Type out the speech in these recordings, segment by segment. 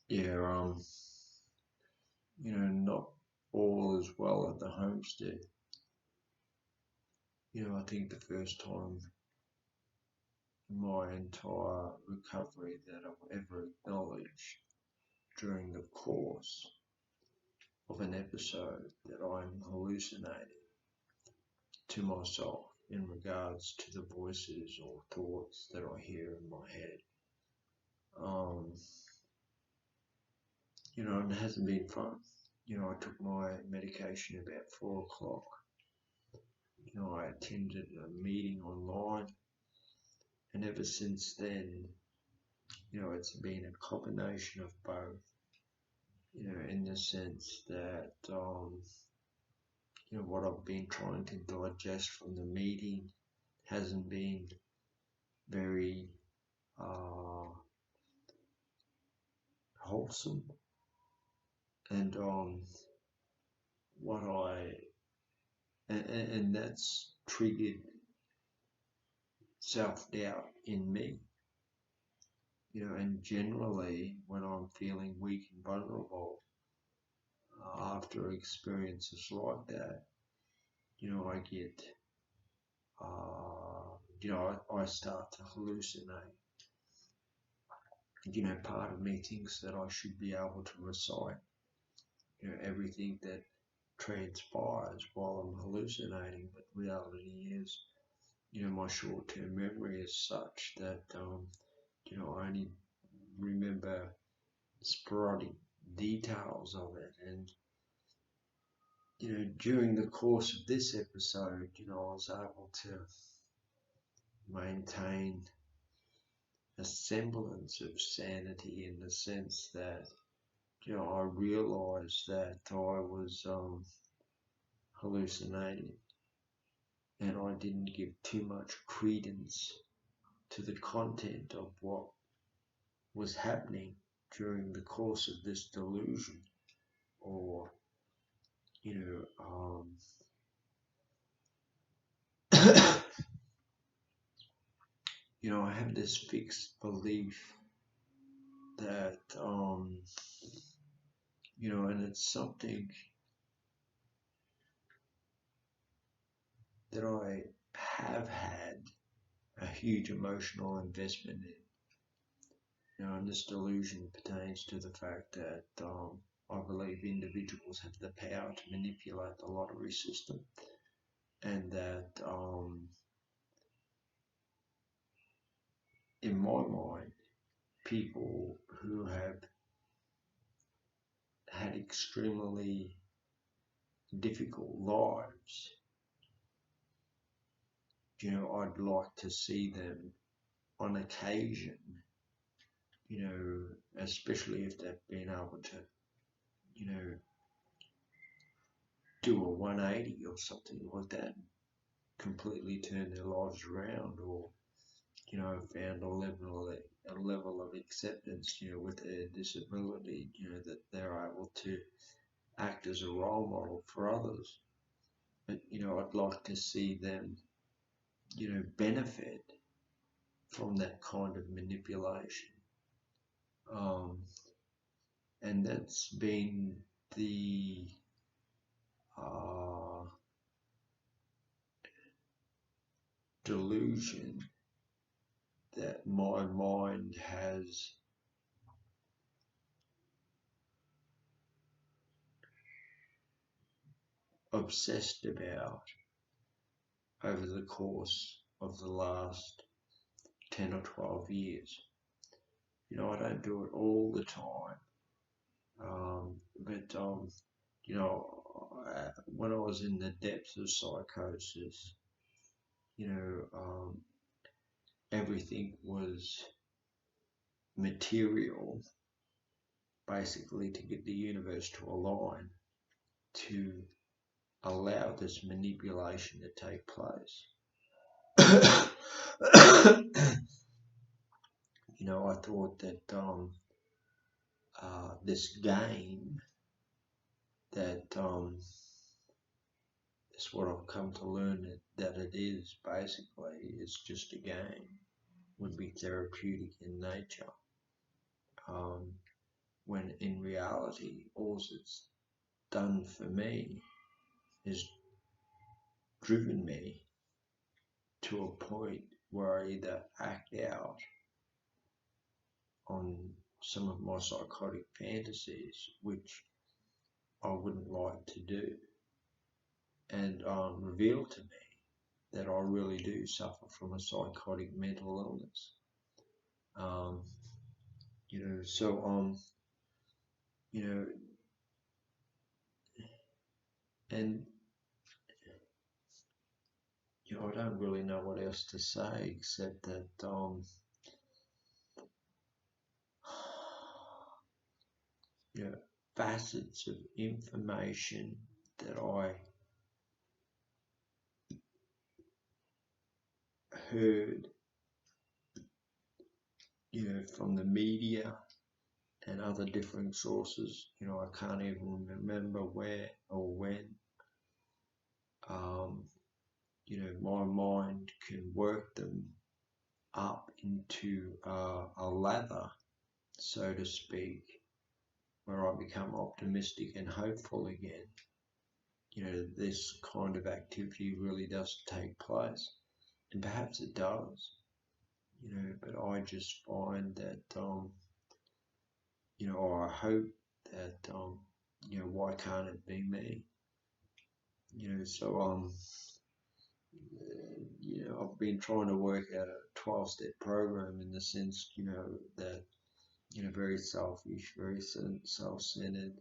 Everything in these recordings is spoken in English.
Yeah, not all is well at the homestead. I think the first time in my entire recovery that I've ever acknowledged during the course of an episode that I'm hallucinating to myself in regards to the voices or thoughts that I hear in my head. Um, and it hasn't been fun. I took my medication about 4 o'clock. I attended a meeting online, and ever since then, it's been a combination of both. In the sense that, what I've been trying to digest from the meeting hasn't been very wholesome, and what I and that's triggered self-doubt in me. And generally when I'm feeling weak and vulnerable after experiences like that, I get, I start to hallucinate. Part of me thinks that I should be able to recite, everything that transpires while I'm hallucinating, but reality is, my short-term memory is such that, I only remember sporadic details of it. And, during the course of this episode, I was able to maintain a semblance of sanity in the sense that, I realized that I was hallucinating, and I didn't give too much credence to the content of what was happening during the course of this delusion, or you know I have this fixed belief that and it's something that I have had a huge emotional investment in. And this delusion pertains to the fact that I believe individuals have the power to manipulate the lottery system, and that in my mind, people who have had extremely difficult lives, I'd like to see them on occasion, especially if they've been able to, do a 180 or something like that, completely turn their lives around, or, found a level of acceptance, with their disability, that they're able to act as a role model for others. But, I'd like to see them, benefit from that kind of manipulation. Um, and that's been the uh, delusion that my mind has obsessed about over the course of the last 10 or 12 years. I don't do it all the time, but when I was in the depths of psychosis, everything was material, basically to get the universe to align to allow this manipulation to take place. I thought that this game that is what I've come to learn that it is basically is just a game, would be therapeutic in nature. Um, when in reality, all it's done for me is driven me to a point where I either act out on some of my psychotic fantasies, which I wouldn't like to do, and reveal to me that I really do suffer from a psychotic mental illness. So you know, and I don't really know what else to say except that facets of information that I heard, from the media and other different sources. I can't even remember where or when. My mind can work them up into a lather, so to speak, where I become optimistic and hopeful again. This kind of activity really does take place, and perhaps it does, but I just find that, or I hope that, why can't it be me? So I've been trying to work out a 12-step program in the sense, that, very selfish, very self-centered,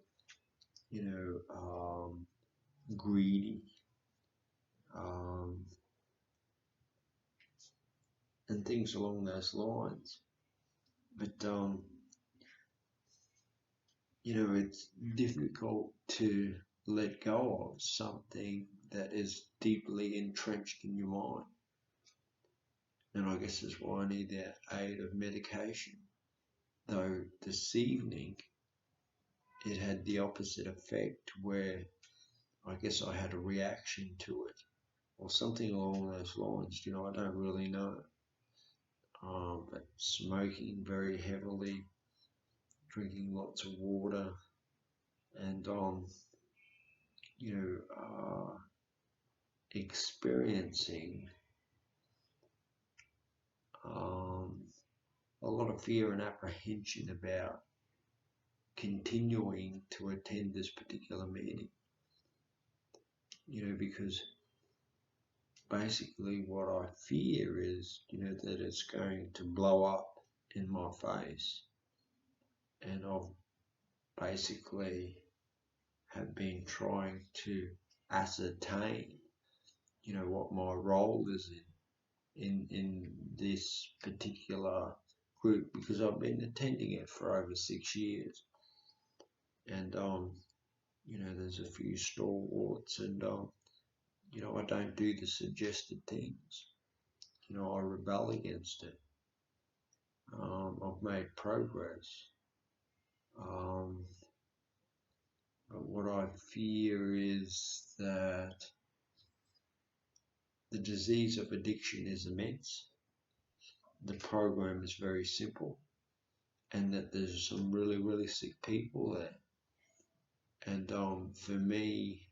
greedy, and things along those lines. But, it's difficult to let go of something that is deeply entrenched in your mind. And I guess that's why I need the aid of medication. Though this evening, it had the opposite effect where I guess I had a reaction to it or something along those lines. I don't really know. But smoking very heavily, drinking lots of water, and experiencing a lot of fear and apprehension about continuing to attend this particular meeting. Because basically what I fear is, that it's going to blow up in my face, and I've basically have been trying to ascertain, what my role is in this particular group, because I've been attending it for over 6 years, and there's a few stalwarts, and I don't do the suggested things. I rebel against it. I've made progress. But what I fear is that the disease of addiction is immense. The program is very simple, and that there's some really, really sick people there. And for me,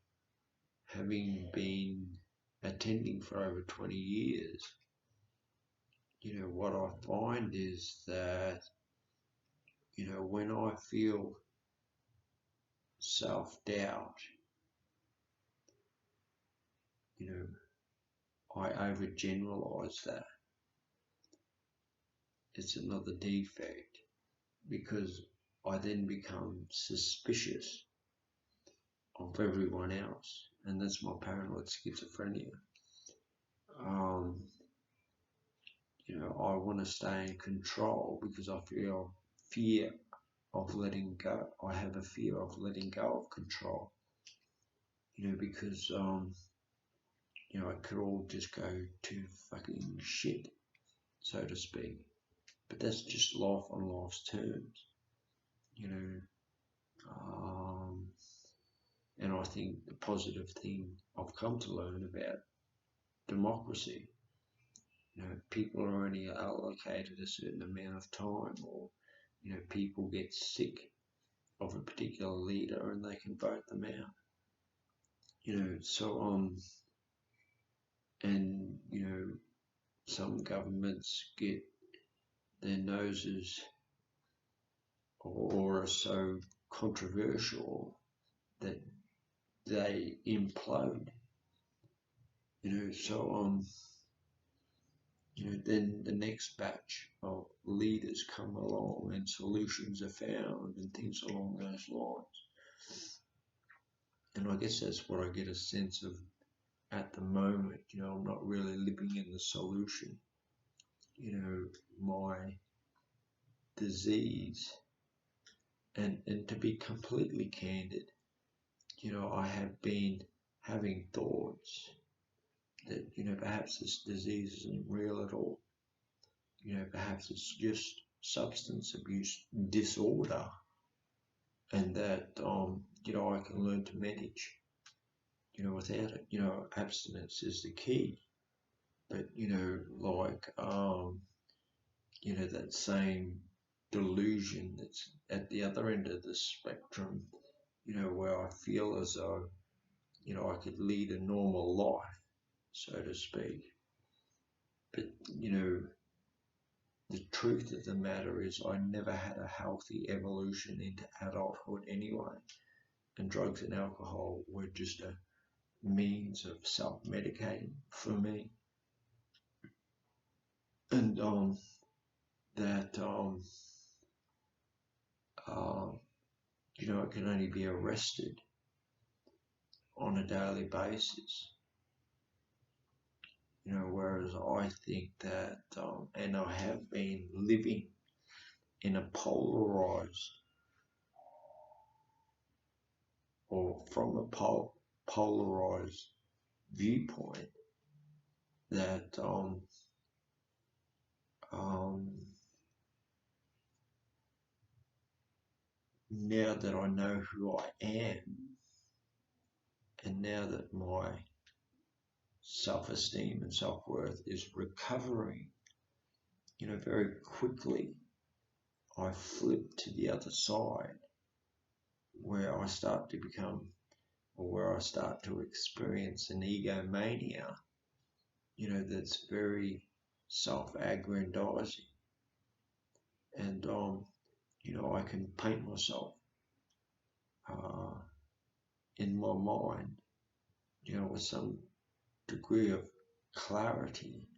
having been attending for over 20 years, what I find is that, when I feel self-doubt, I overgeneralize that. It's another defect, because I then become suspicious of everyone else, and that's my paranoid schizophrenia. I want to stay in control because I feel fear of letting go. I have a fear of letting go of control, because it could all just go to fucking shit, so to speak. But that's just life on life's terms, and I think the positive thing I've come to learn about democracy, people are only allocated a certain amount of time, or, people get sick of a particular leader and they can vote them out. And some governments get their noses or are so controversial that they implode. Then the next batch of leaders come along and solutions are found and things along those lines. And I guess that's what I get a sense of at the moment. I'm not really living in the solution. My disease, and to be completely candid, I have been having thoughts that, perhaps this disease isn't real at all. Perhaps it's just substance abuse disorder, and that, I can learn to manage, without it. Abstinence is the key. But, that same delusion that's at the other end of the spectrum, where I feel as though, I could lead a normal life, so to speak. But, the truth of the matter is I never had a healthy evolution into adulthood anyway. And drugs and alcohol were just a means of self-medicating for me. And I can only be arrested on a daily basis. Whereas I think that, and I have been living in a polarized, or from a polarized viewpoint, that now that I know who I am, and now that my self-esteem and self-worth is recovering, very quickly, I flip to the other side, where I start to become, or where I start to experience an egomania, that's very self-aggrandizing. And, I can paint myself in my mind, with some degree of clarity,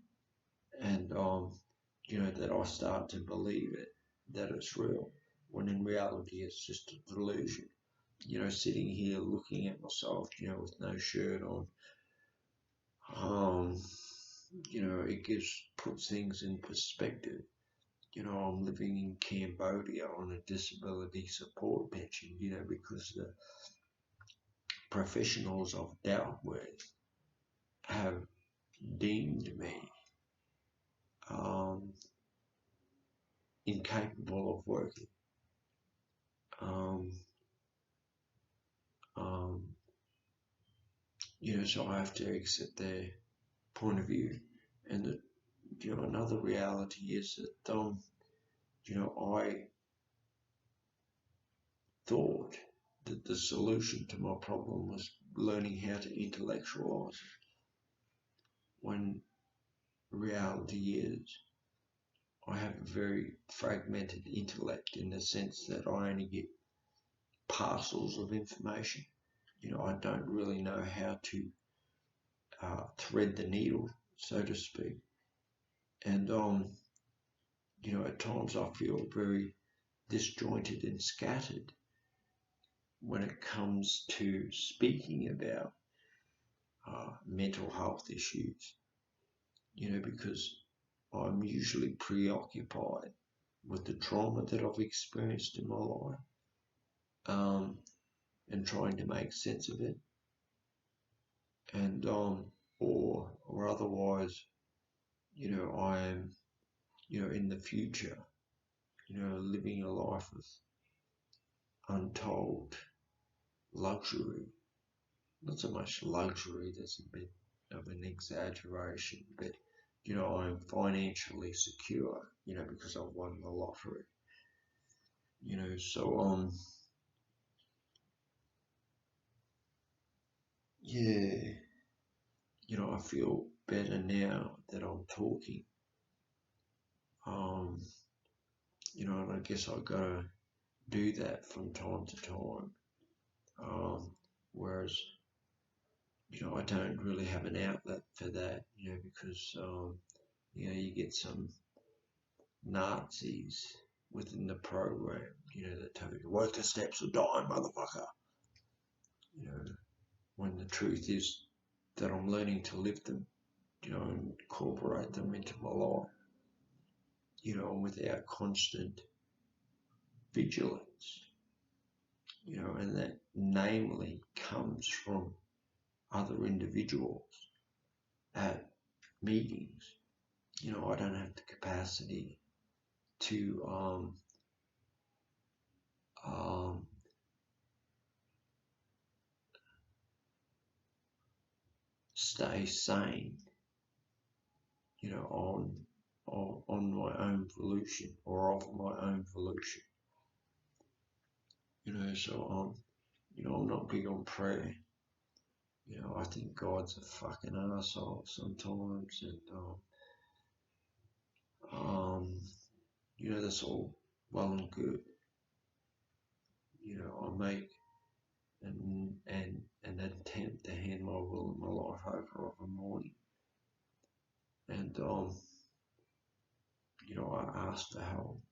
and, that I start to believe it, that it's real, when in reality it's just a delusion. Sitting here looking at myself, with no shirt on, it puts things in perspective. I'm living in Cambodia on a disability support pension, because the professionals I've dealt with have deemed me incapable of working. So I have to accept their point of view. And another reality is that, I thought that the solution to my problem was learning how to intellectualize, when reality is I have a very fragmented intellect, in the sense that I only get parcels of information. I don't really know how to thread the needle, so to speak. And, at times I feel very disjointed and scattered when it comes to speaking about mental health issues, because I'm usually preoccupied with the trauma that I've experienced in my life, and trying to make sense of it, and or otherwise, I am, in the future, living a life of untold luxury. Not so much luxury, that's a bit of an exaggeration, but I'm financially secure, because I've won the lottery. So yeah, I feel better now that I'm talking. Um, and I guess I gotta do that from time to time. Whereas, I don't really have an outlet for that, because, you get some Nazis within the program, that tell you, work the steps or die, motherfucker. You know, when the truth is that I'm learning to live them, and incorporate them into my life, and without constant vigilance, and that namely comes from other individuals at meetings. I don't have the capacity to um, stay sane, on my own volition or of my own volition. So I'm not big on prayer. I think God's a fucking asshole sometimes, and that's all well and good. I make an attempt to hand my will and my life over of a morning, and I ask for help.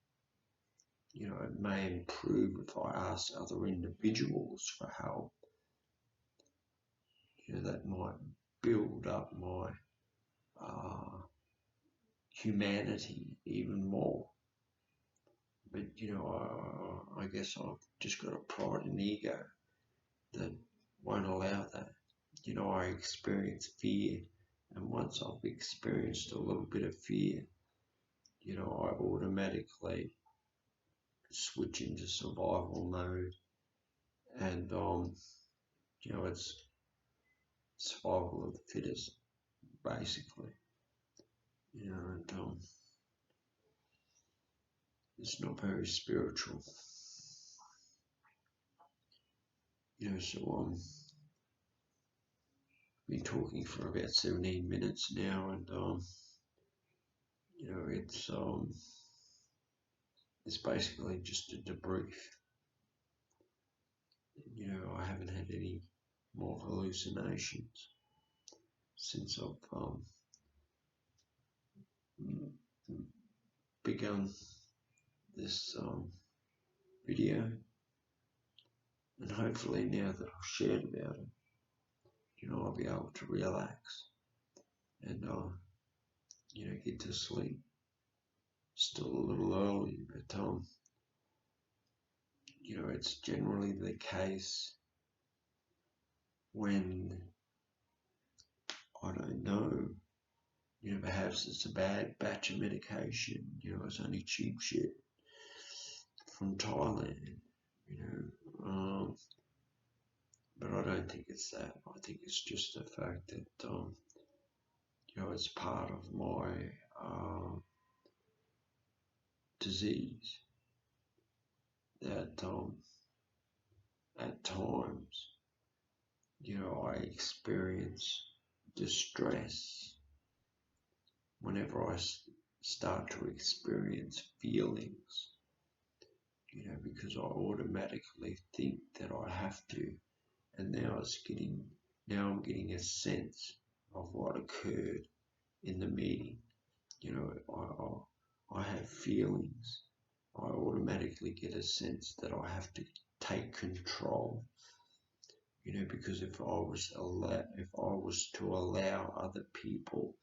It may improve if I ask other individuals for help. That might build up my humanity even more. But I guess I've just got a pride and ego that won't allow that. I experience fear, and once I've experienced a little bit of fear, I automatically switch into survival mode, and it's survival of the fittest, basically. And it's not very spiritual. So been talking for about 17 minutes now, and it's basically just a debrief. I haven't had any more hallucinations since I've begun this video, and hopefully now that I've shared about it, I'll be able to relax and get to sleep. Still a little early, but it's generally the case when I don't know. Perhaps it's a bad batch of medication. It's only cheap shit from Thailand. But I don't think it's that. I think it's just the fact that it's part of my disease that at times, I experience distress whenever I start to experience feelings, because I automatically think that I have to, and now I'm getting a sense of what occurred in the meeting. I have feelings. I automatically get a sense that I have to take control. Because if I was to allow other people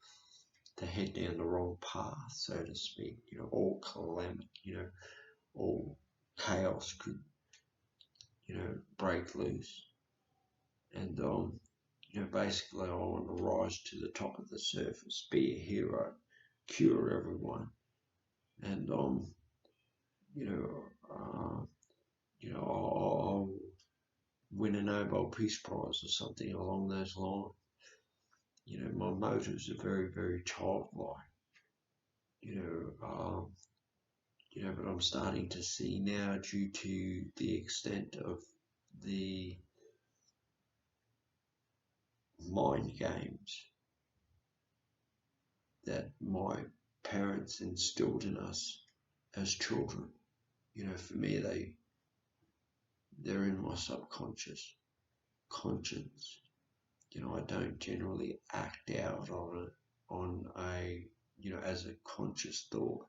to head down the wrong path, so to speak, all calamity, all chaos could, break loose. And basically I want to rise to the top of the surface, be a hero, cure everyone, and I'll win a Nobel Peace Prize or something along those lines. My motives are very, very childlike. But I'm starting to see now, due to the extent of the mind games that my parents instilled in us as children. For me, they're in my subconscious conscience. I don't generally act out on a as a conscious thought,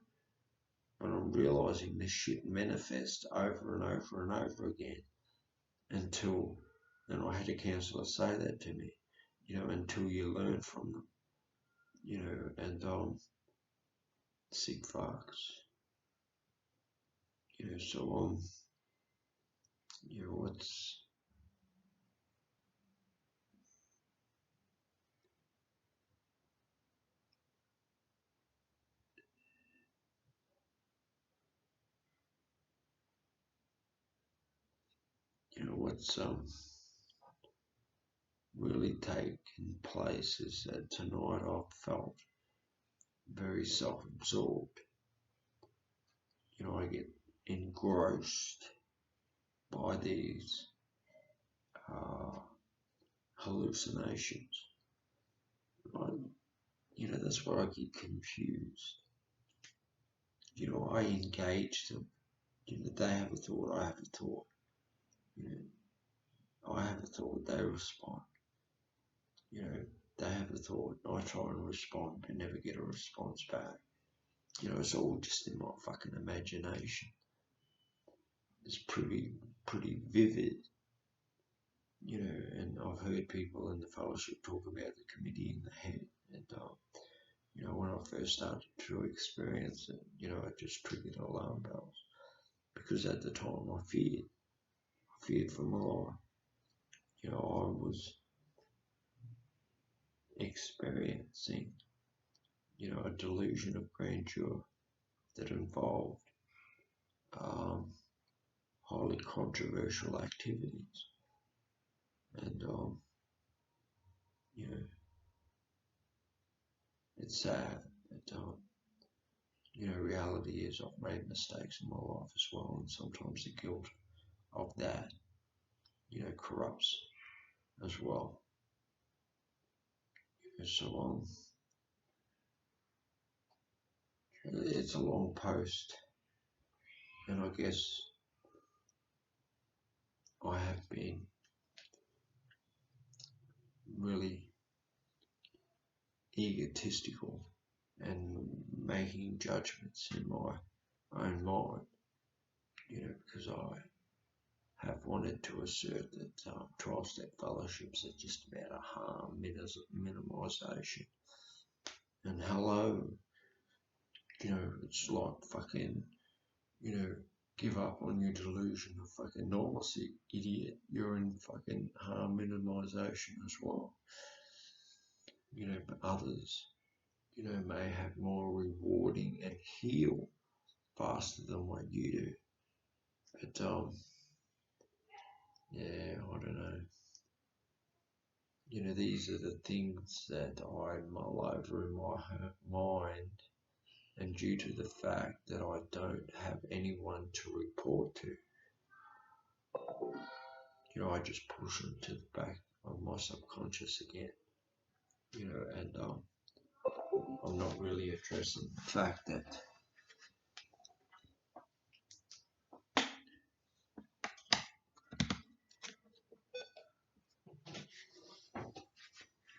but I'm realizing this shit manifests over and over and over again until, and I had a counsellor say that to me, until you learn from them, and sick fucks, so what's what's really taken place is that tonight I've felt very self-absorbed. I get engrossed by these hallucinations. That's where I get confused. I engage them. They have a thought, I have a thought. I have a thought, they respond. They have a thought, I try and respond, but never get a response back. It's all just in my fucking imagination. It's pretty vivid. And I've heard people in the fellowship talk about the committee in the head, and when I first started to experience it, it just triggered alarm bells, because at the time I feared for my life. I was experiencing, a delusion of grandeur that involved highly controversial activities, and it's sad that reality is I've made mistakes in my life as well, and sometimes the guilt of that, corrupts as well. So it's a long post, and I guess I have been really egotistical and making judgments in my own mind, because I have wanted to assert that 12-step fellowships are just about a harm minimization. And hello, it's like fucking, give up on your delusion of fucking normalcy, idiot. You're in fucking harm minimization as well. But others, may have more rewarding and heal faster than what you do. But yeah, I don't know. These are the things that I mull over in my mind, and due to the fact that I don't have anyone to report to, I just push them to the back of my subconscious again, and I'm not really addressing the fact that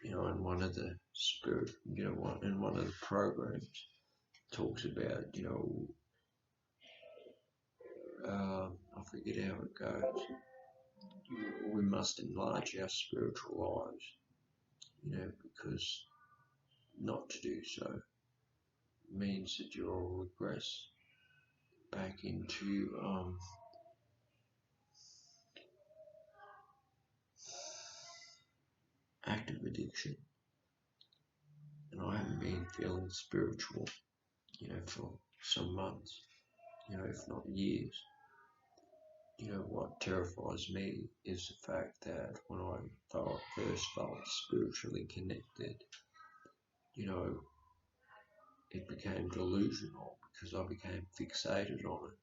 in one of the in one of the programs talks about, I forget how it goes. We must enlarge our spiritual lives, because not to do so means that you'll regress back into active addiction. And I haven't been feeling spiritual, for some months, if not years. What terrifies me is the fact that when I first felt spiritually connected, it became delusional because I became fixated on it.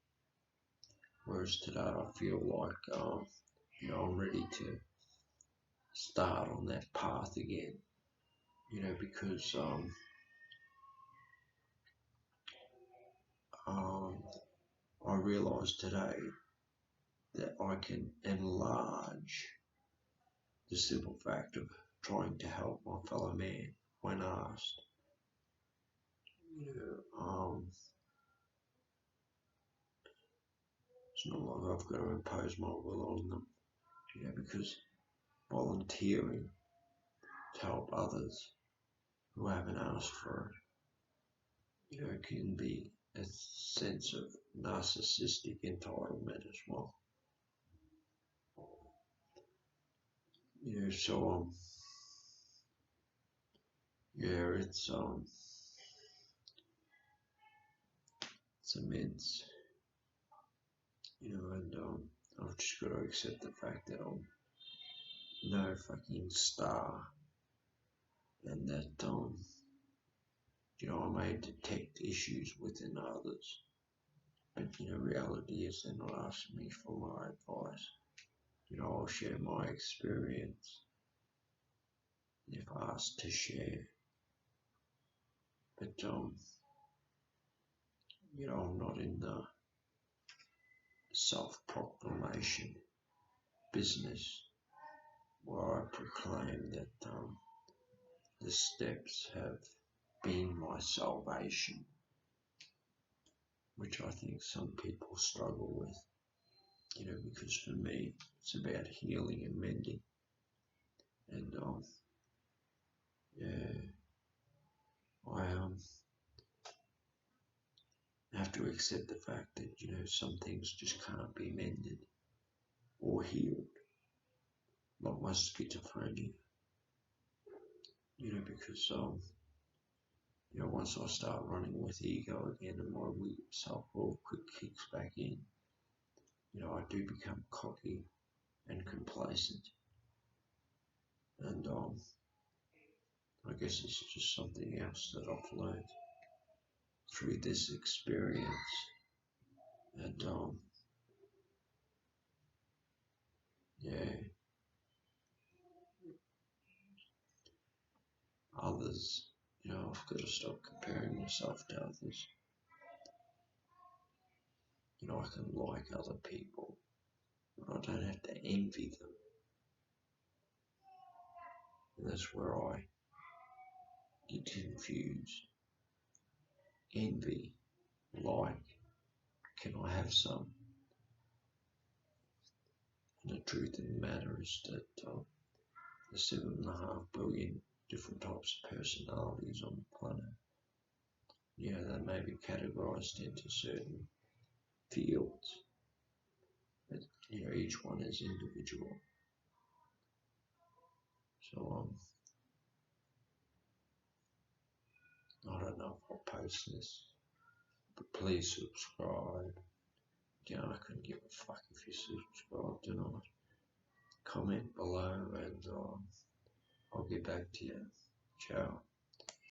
Whereas today I feel like, I'm ready to start on that path again, because I realised today that I can enlarge the simple fact of trying to help my fellow man when asked. It's not like I've got to impose my will on them, because volunteering to help others who haven't asked for it, can be a sense of narcissistic entitlement as well. So it's immense, and I've just got to accept the fact that I'm no fucking star, and that I may detect issues within others, but reality is they're not asking me for my advice. I'll share my experience if asked to share, but I'm not in the self-proclamation business where I proclaim that the steps have been my salvation, which I think some people struggle with, because for me it's about healing and mending, and I have to accept the fact that some things just can't be mended or healed, like my schizophrenia, because once I start running with ego again and my weak self-worth kicks back in, I do become cocky and complacent, and I guess it's just something else that I've learned through this experience, and yeah, others, I've got to stop comparing myself to others. I can like other people, but I don't have to envy them, and that's where I get confused. Envy, like, can I have some? And the truth of the matter is that there's 7.5 billion different types of personalities on the planet. They may be categorized into certain fields, but each one is individual. So I don't know if I'll post this, but please subscribe. I couldn't give a fuck if you subscribed or not. Comment below, and I'll get back to you. Ciao.